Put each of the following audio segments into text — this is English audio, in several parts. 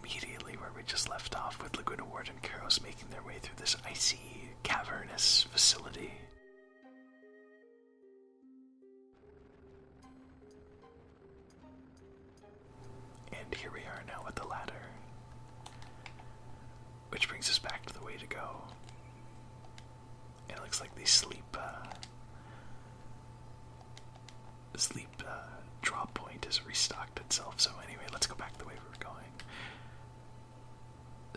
immediately where we just left off, with Laguna Ward and Karos making their way through this icy, cavernous facility. And here we are now at the ladder. Which brings us back to the way to go. It looks like the sleep drop point has restocked itself. So anyway, let's go back the way we were going.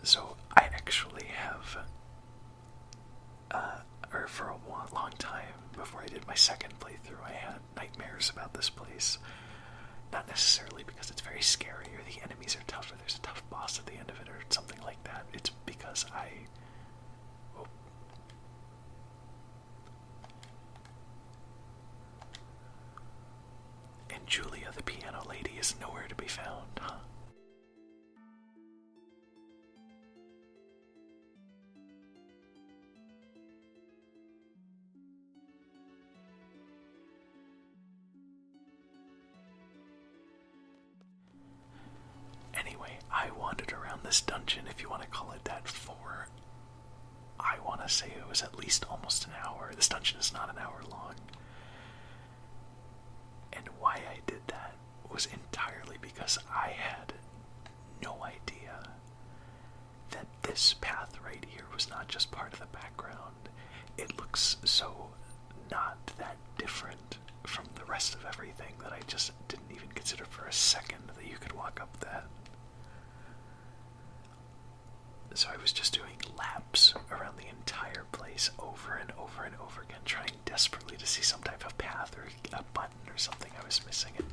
So I actually have, or for a long time before I did my second playthrough, I had nightmares about this place. Not necessarily because it's very scary or the enemies are tough or there's a tough boss at the end of it or something like that. It's because And Julia, the piano lady, is nowhere to be found, huh? Anyway, I wandered around this dungeon, if you want to call it that, for, I want to say it was at least almost an hour. This dungeon is not an hour long. And why I did that was entirely because I had no idea that this path right here was not just part of the background. It looks so not that different from the rest of everything that I just didn't even consider for a second that you could walk up that. So I was just doing laps around the entire place over and over and over again, trying desperately to see some type of path or a button or something I was missing. And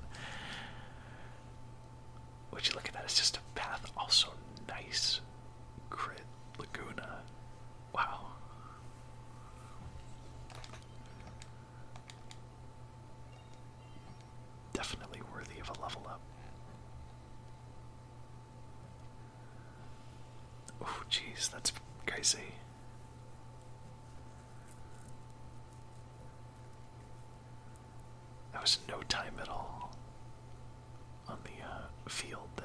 would you look at that? It's just a path. Also nice. Crit Laguna. Wow. Definitely worthy of a level up. Oh, jeez, that's crazy. That was no time at all on the field there.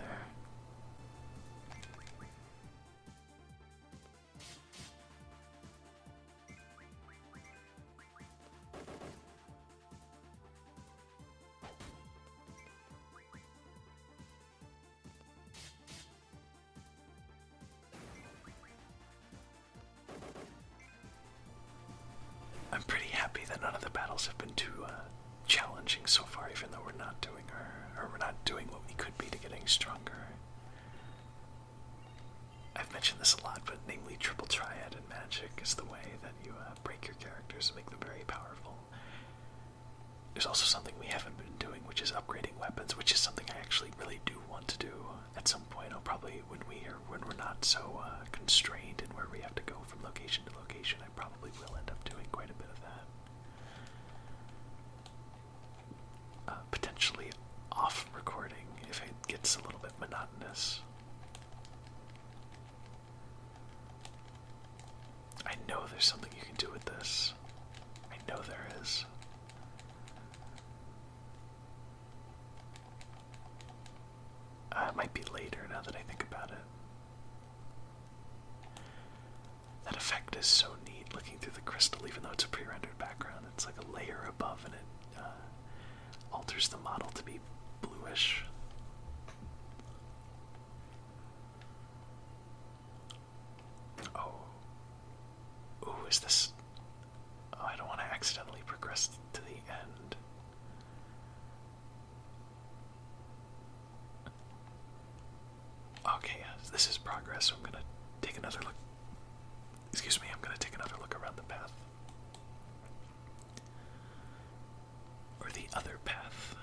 I'm pretty happy that none of the battles have been too challenging so far, even though we're not doing we're not doing what we could be to getting stronger. I've mentioned this a lot, but namely triple triad in Magic is the way that you break your characters and make them very powerful. There's also something we haven't been doing, which is upgrading weapons, which is something I actually really do want to do at some point. I'll probably, when we're not so constrained in where we have to go from location to location, I probably will end up doing quite a bit of that. Potentially off recording if it gets a little bit monotonous. I know there's something you can do with this. I know there is. It might be later now that I think about it. That effect is so neat, looking through the crystal, even though it's a pre-rendered background. It's like a layer above and it alters the model to be bluish. Oh. Ooh, is this... Oh, I don't want to accidentally progress to the end. Okay, yeah, this is progress, so I'm gonna take another look. Excuse me, I'm gonna take another look around the path. Or the other path.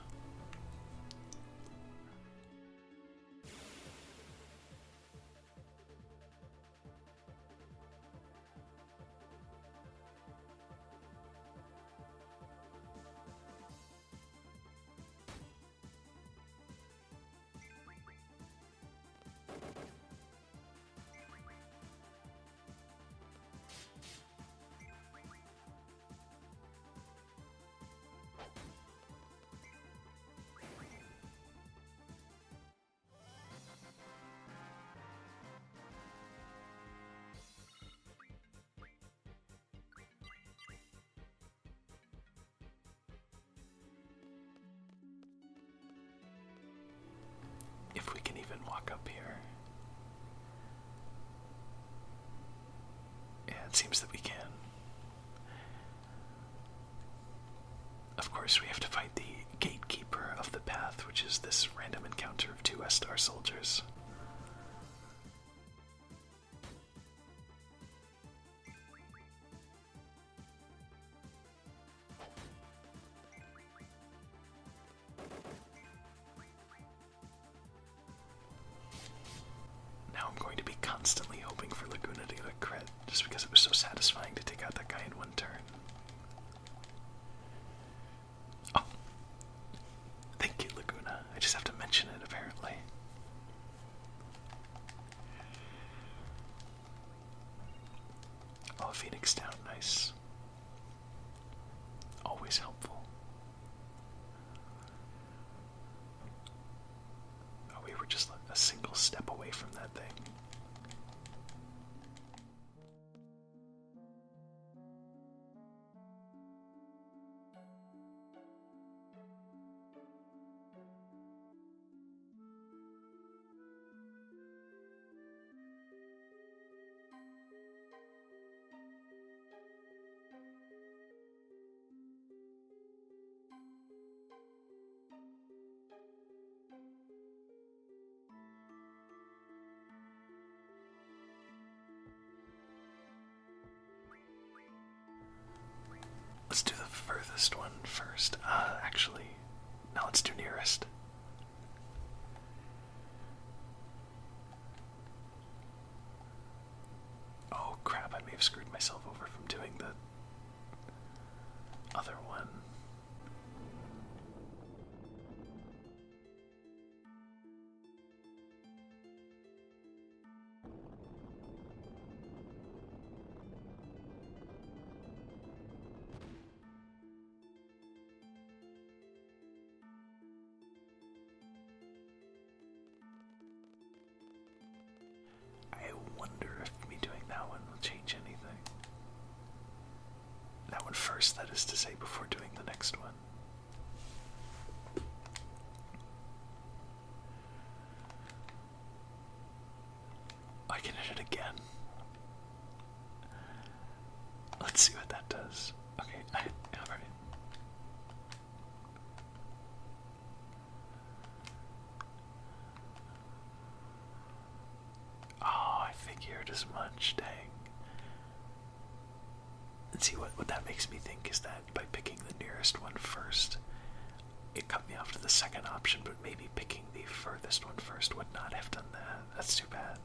even walk up here. Yeah, it seems that we can. Of course, we have to fight the gatekeeper of the path, which is this random encounter of 2 S-Star soldiers. Now I'm going to be constantly hoping for Laguna to get a crit, just because it was so satisfying to take out that guy in one turn. Oh. Thank you, Laguna. I just have to mention it, apparently. Oh, Phoenix down, nice. Always helpful. Oh, we were just a single step away from that thing. Let's do the furthest one first. Actually, no, let's do nearest. Oh crap, I may have screwed myself over from doing the other one. I wonder if me doing that one will change anything. That one first, that is to say, before doing the next one. I can hit it again. Let's see what that does. Okay, alright. Oh, I figured as much, dang. And see, what that makes me think is that by picking the nearest one first, it cut me off to the second option, but maybe picking the furthest one first would not have done that. That's too bad.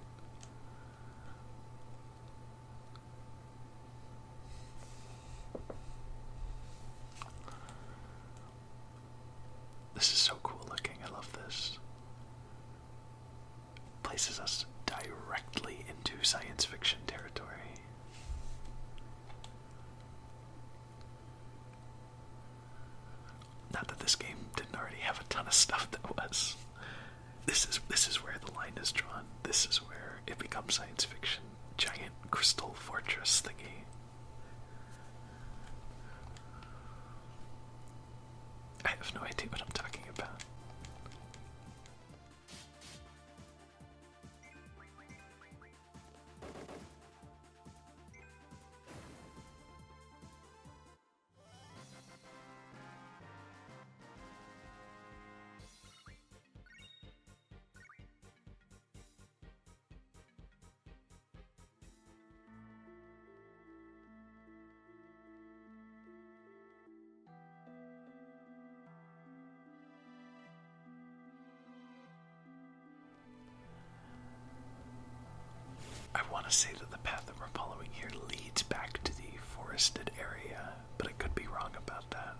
This is so cool looking, I love this. Places us directly into science fiction territory. Not that this game didn't already have a ton of stuff that was. This is where the line is drawn. This is where it becomes science fiction. Giant crystal fortress thingy. I have no idea what I'm talking about. I want to say that the path that we're following here leads back to the forested area, but I could be wrong about that.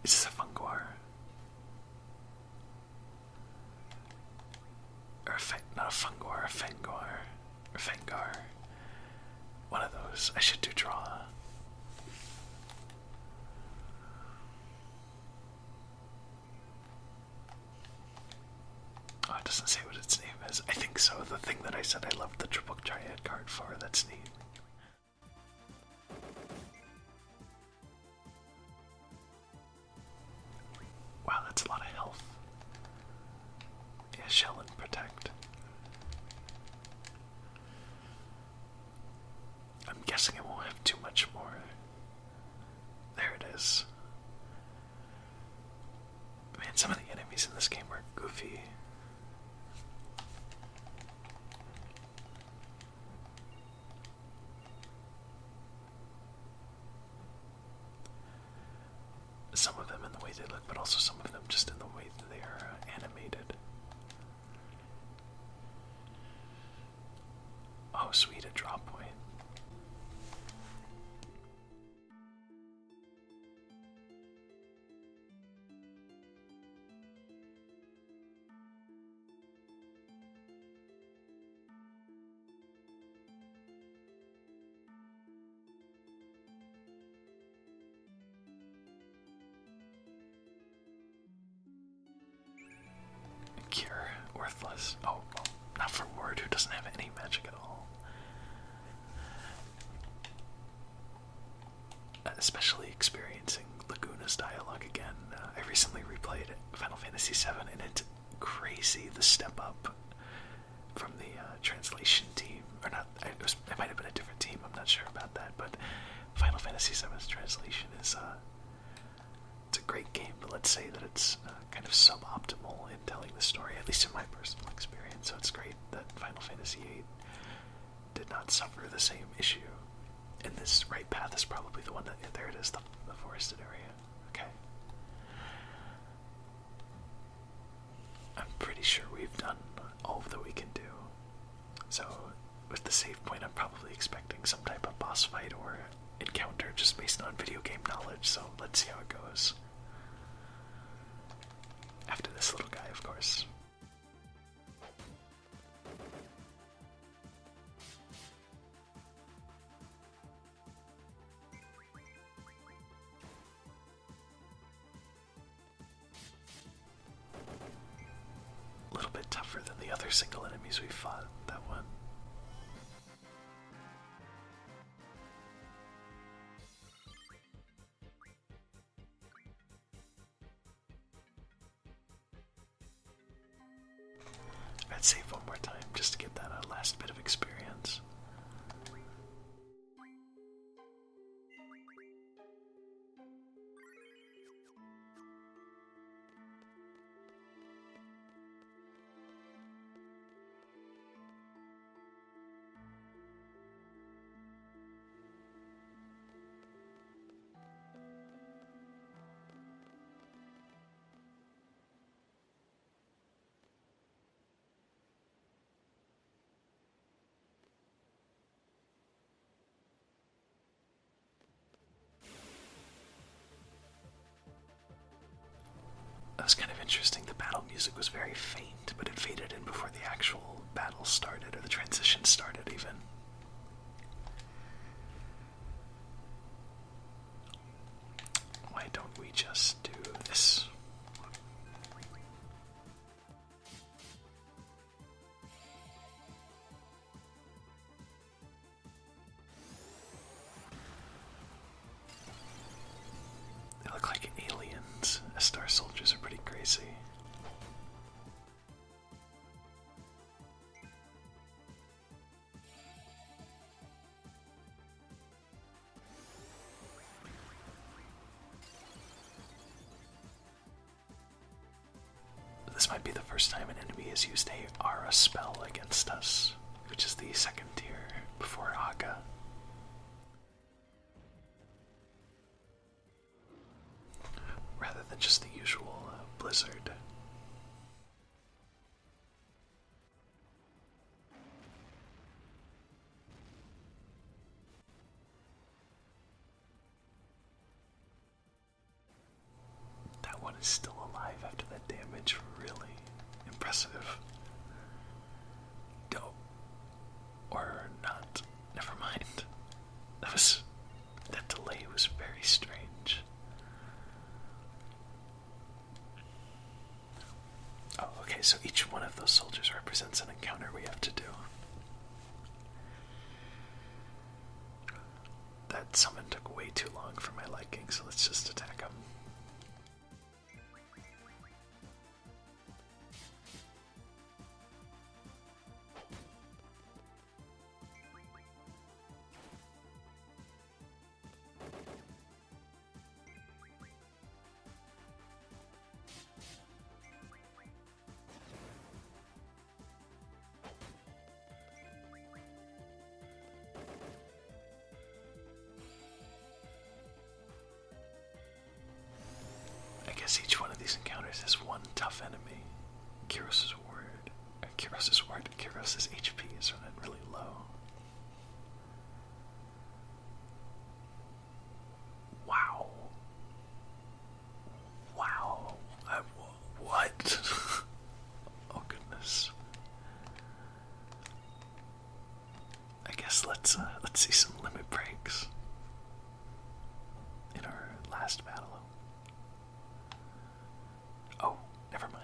Is this a funguar? Or not a funguar, a fengar. Or fengar. One of those. I should do draw. Oh, it doesn't say what its name is. I think so. The thing that I said I loved the triple triad card for. That's neat. Wow, that's a lot of health. some of the enemies in this game are goofy. Some of them in the way they look, but also some of them just in the way that they are animated. Oh, sweet, a drop point. Cure, worthless. Oh, well, not for Ward, who doesn't have any magic at all. Especially experiencing Laguna's dialogue again. I recently replayed Final Fantasy VII, and it's crazy the step up from the translation team. Or not, it might have been a different team, I'm not sure about that, but Final Fantasy VII's translation is it's a great game, but let's say that it's kind of suboptimal in telling the story, at least in my personal experience. So it's great that Final Fantasy VIII did not suffer the same issue. And this right path is probably the one that, there it is, the forested area. Okay. I'm pretty sure we've done all that we can do. So with the save point, I'm probably expecting some type of boss fight or encounter just based on video game knowledge, so let's see how it goes. After this little guy, of course. A little bit tougher than the other single enemies we fought, that one. I'd save one more time just to get that last bit of experience. That was kind of interesting. The battle music was very faint, but it faded in before the actual battle started, or the transition started even. Why don't we just do this? They look like aliens. Star soldiers are pretty crazy. This might be the first time an enemy has used a aura spell against us, which is the second tier before Aga. Rather than just the usual blizzard. That one is still alive after that damage. Really impressive. Dope. Or not. Never mind. That delay was very strange. Oh, okay, so each one of those soldiers represents an encounter we have to do. That summon took way too long for my liking, so let's just attack him. guess each one of these encounters has one tough enemy. Kyros's word. Kyros's HP is running really low. Wow. Wow. What? Oh goodness. I guess let's see some limit breaks in our last battle. Oh, never mind.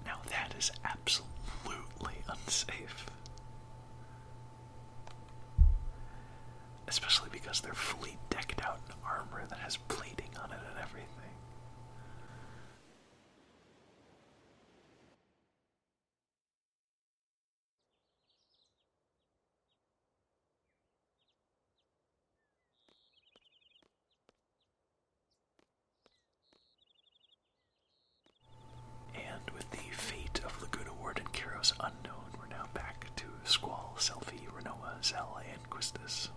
Now that is absolutely unsafe. Especially because they're fully decked out in armor that has plating on it and everything. And with the fate of Laguna Ward and Kyros unknown, we're now back to Squall, Selphie, Renoa, Zell, and Quistis.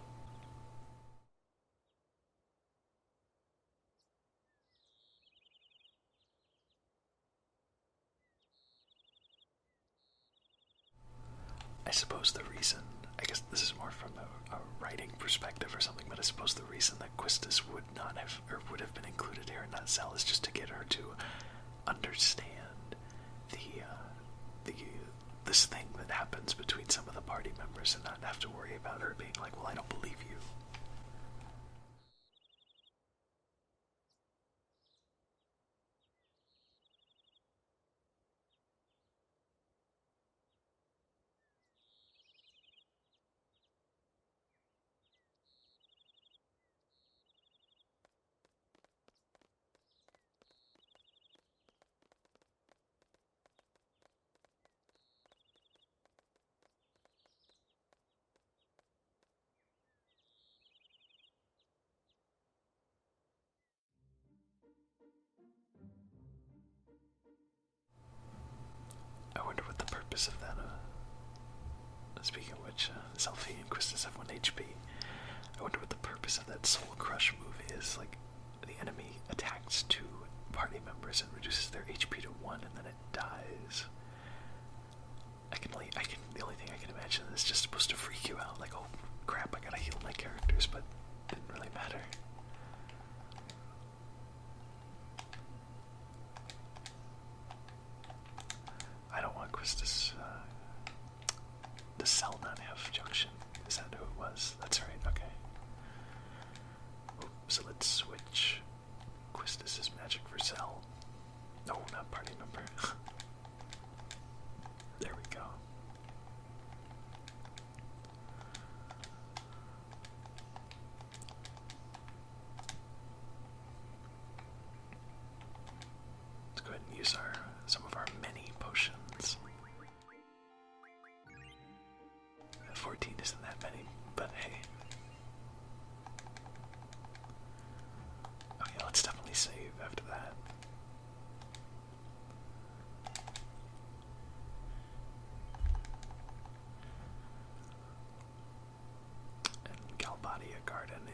I suppose the reason, I guess this is more from a writing perspective or something, but I suppose the reason that Quistis would not have, or would have been included here and not Zell is just to get her to understand this thing that happens between some of the party members and not have to worry about her being like, well, I don't believe you. I wonder what the purpose of that, speaking of which, Selphie and Quistis have 1 HP. I wonder what the purpose of that Soul Crush move is. Like, the enemy attacks 2 party members and reduces their HP to 1 and then it dies. The only thing I can imagine is just supposed to freak you out, like, oh crap, I gotta heal my characters, but it didn't really matter. I don't want Quistis. Does Zell not have Junction? Is that who it was? That's right, okay. So let's switch Quistis' magic for Zell. No, not party member. There we go.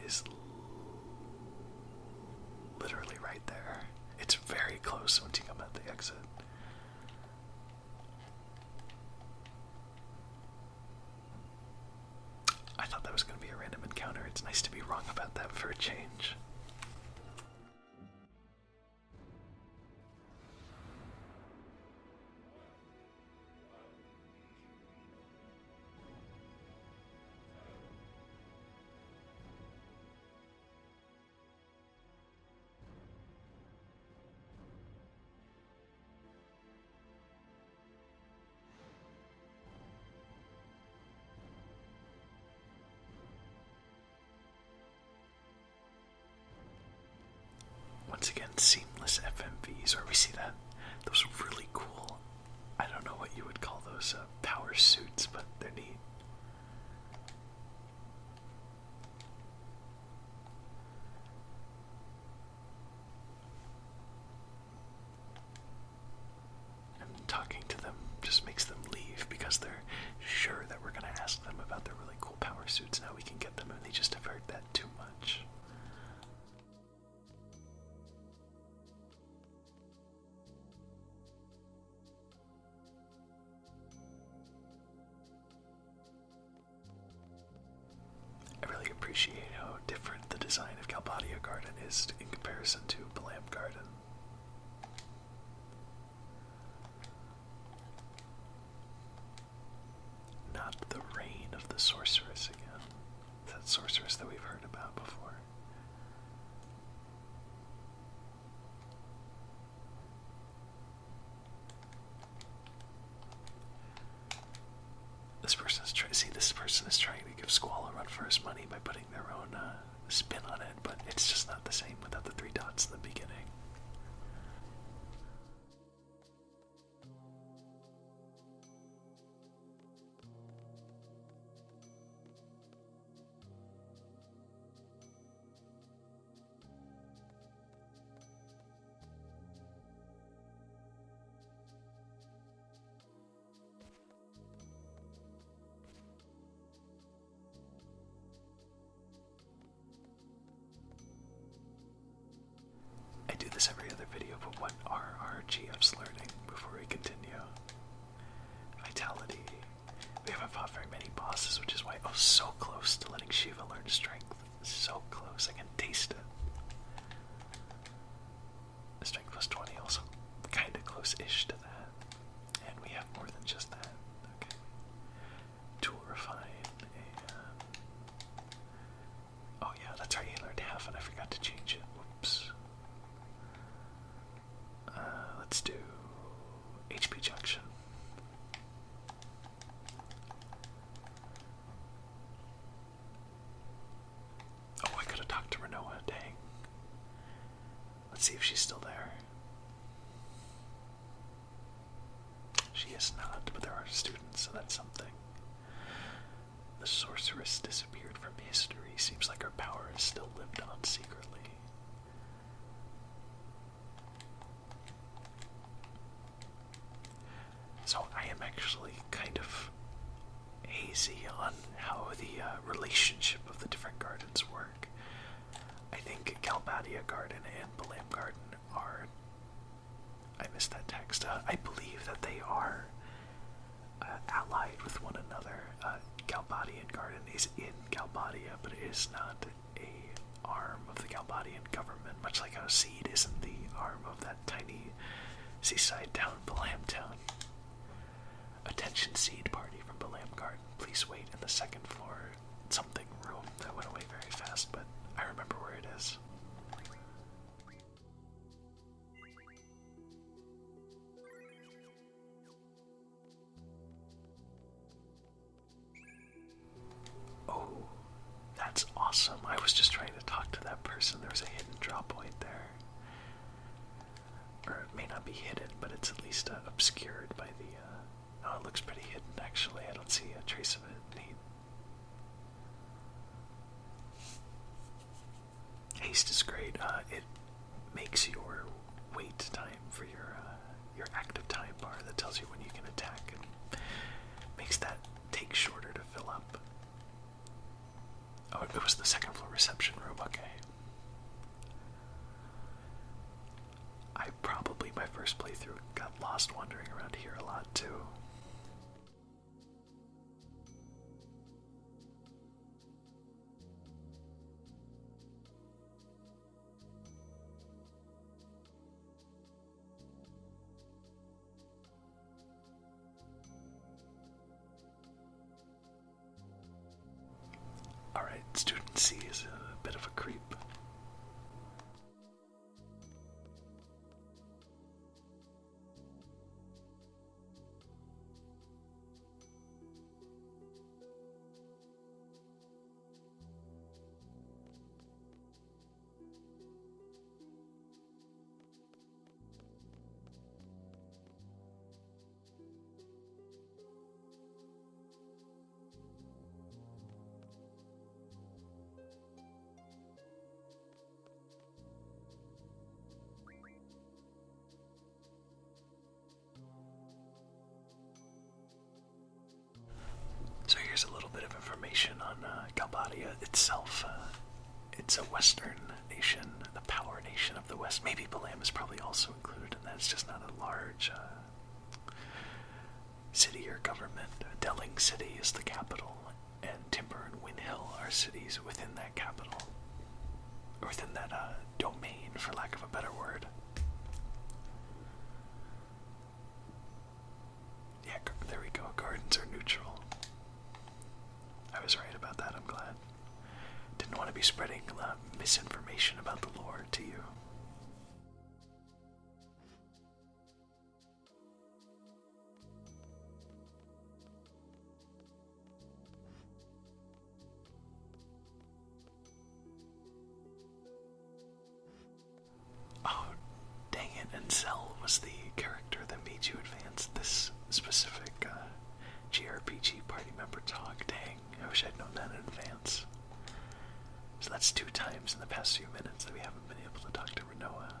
is literally right there. It's very close once you come out the exit. I thought that was going to be a random encounter. It's nice to be wrong about that for a change. Once again, seamless FMVs, or we see that, those really cool, I don't know what you would call those, power suits, but they're neat. And talking to them just makes them leave because they're sure that we're going to ask them about their really cool power suits. Now we can get them and they just avert that too much. Appreciate how different the design of Galbadia Garden is in comparison to Balam Garden. Not the reign of the sorceress again. That sorceress that we've heard about before. This person is trying to give Squall a run for his money by putting their own spin on it, but it's just not the same without the 3 dots in the beginning. I do this every other video, but what are our GFs learning before we continue? Vitality. We haven't fought very many bosses, which is why, oh, so close to letting Shiva learn strength. So close, I can taste it. The strength plus 20, also kinda close-ish to that. And we have more than just that. Okay. Tool refine, and... oh yeah, that's right, he learned half and I forgot to change it. Whoops. Let's do HP junction. Oh, I could have talked to Renoa, dang. Let's see if she's still there. She is not, but there are students, so that's something. The sorceress disappeared from history. Seems like her power is still lived on secretly. So I am actually kind of hazy on how the relationship of the different gardens work. I think Galbadia Garden and Balam Garden are... I missed that text. I believe that they are allied with one another. Galbadian Garden is in Galbadia, but it is not a arm of the Galbadian government, much like how Seed isn't the arm of that tiny seaside town, Balam Town. Attention Seed Party from Balam Garden. Please wait in the second floor something room. That went away very fast, but I remember where it is. Oh, that's awesome. I was just trying to talk to that person. There was a hidden drop point there. Or it may not be hidden, but it's at least obscured by the... oh, it looks pretty hidden actually. I don't see a trace of it. Neat. Haste is great. It makes your wait time for your active time bar that tells you when you can attack and makes that take shorter to fill up. Oh, it was the second floor reception think my first playthrough got lost wandering around here a lot too. Alright, student C is a bit of a creep. So here's a little bit of information on Galbadia itself. It's a western nation, the power nation of the west. Maybe Balam is probably also included in that. It's just not a large city or government. Delling City is the capital, and Timber and Windhill are cities within that capital. Or within that domain, for lack of a better word. Yeah, there we go. Gardens are neutral. I was right about that, I'm glad. Didn't want to be spreading misinformation about the lore to you. Oh, dang it, and Zell was the character that made you advance this specific JRPG party member talk. Dang, I wish I'd known that in advance. So that's 2 times in the past few minutes that we haven't been able to talk to Renoa.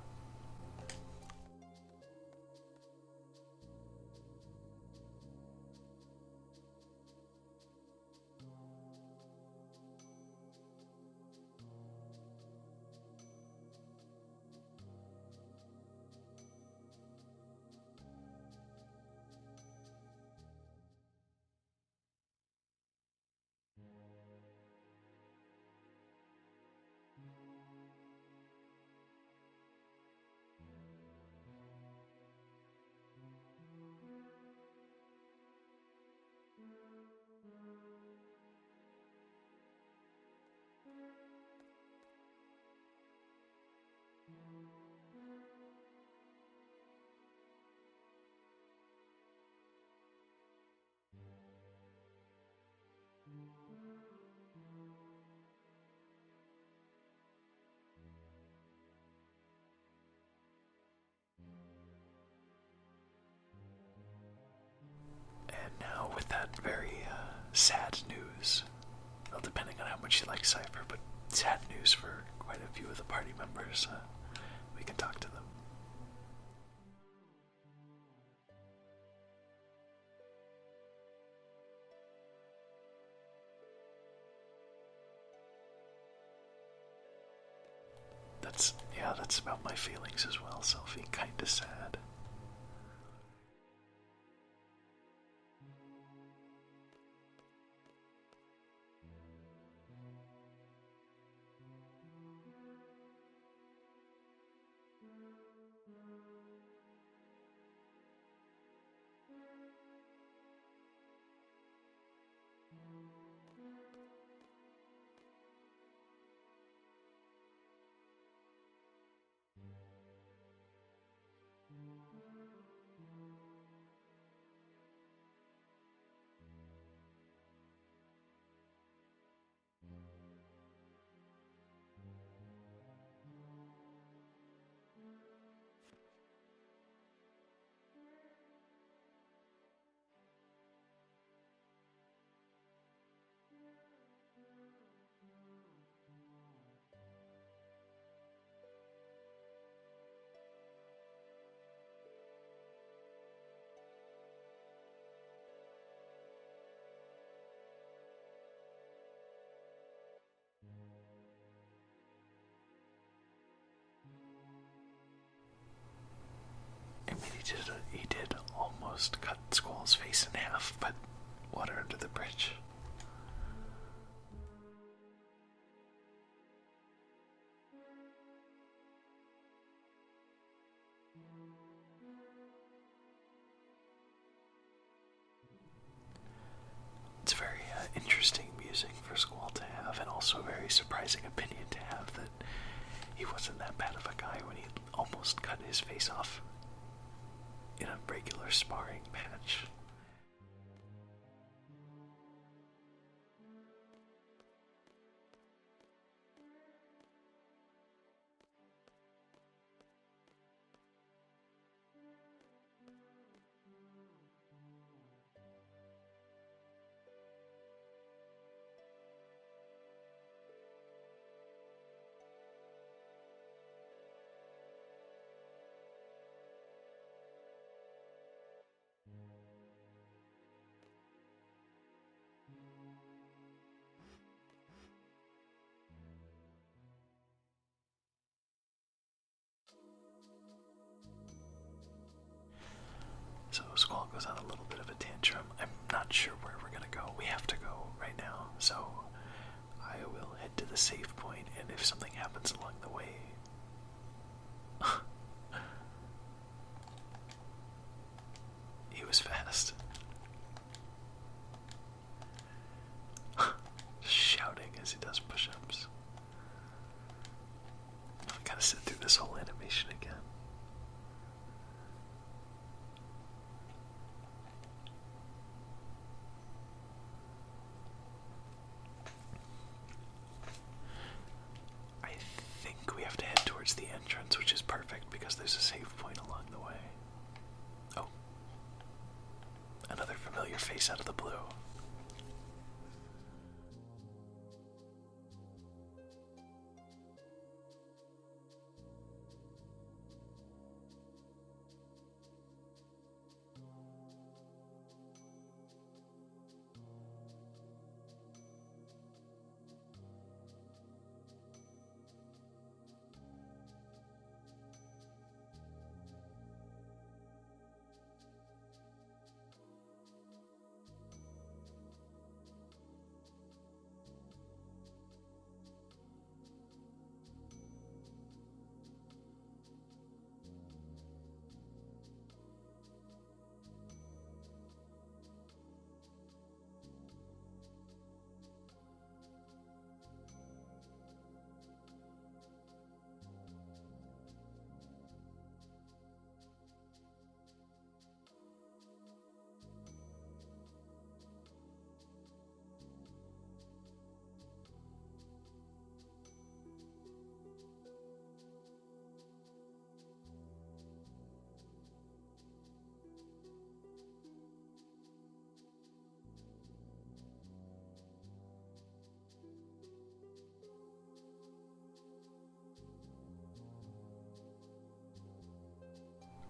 And now with that very sad news, well, depending on how much you like Cypher, but sad news for quite a few of the party members, we can talk to them. That's about my feelings as well, Selfie. Kinda sad. almost cut Squall's face in half, but water under the bridge. It's very interesting music for Squall to have, and also a very surprising opinion to have that he wasn't that bad of a guy when he almost cut his face off in a regular sparring match. So Squall goes on a little bit of a tantrum. I'm not sure where we're gonna go. We have to go right now, so I will head to the save point, and if something happens along the way... He was fast. Just shouting as he does push-ups. I gotta sit through this whole animation again. The entrance, which is perfect because there's a save point along the way. Oh, another familiar face out of the blue.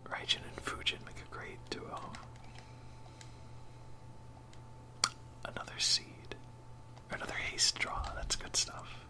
Raijin and Fujin make a great duo. Another seed. Or another haste draw, that's good stuff.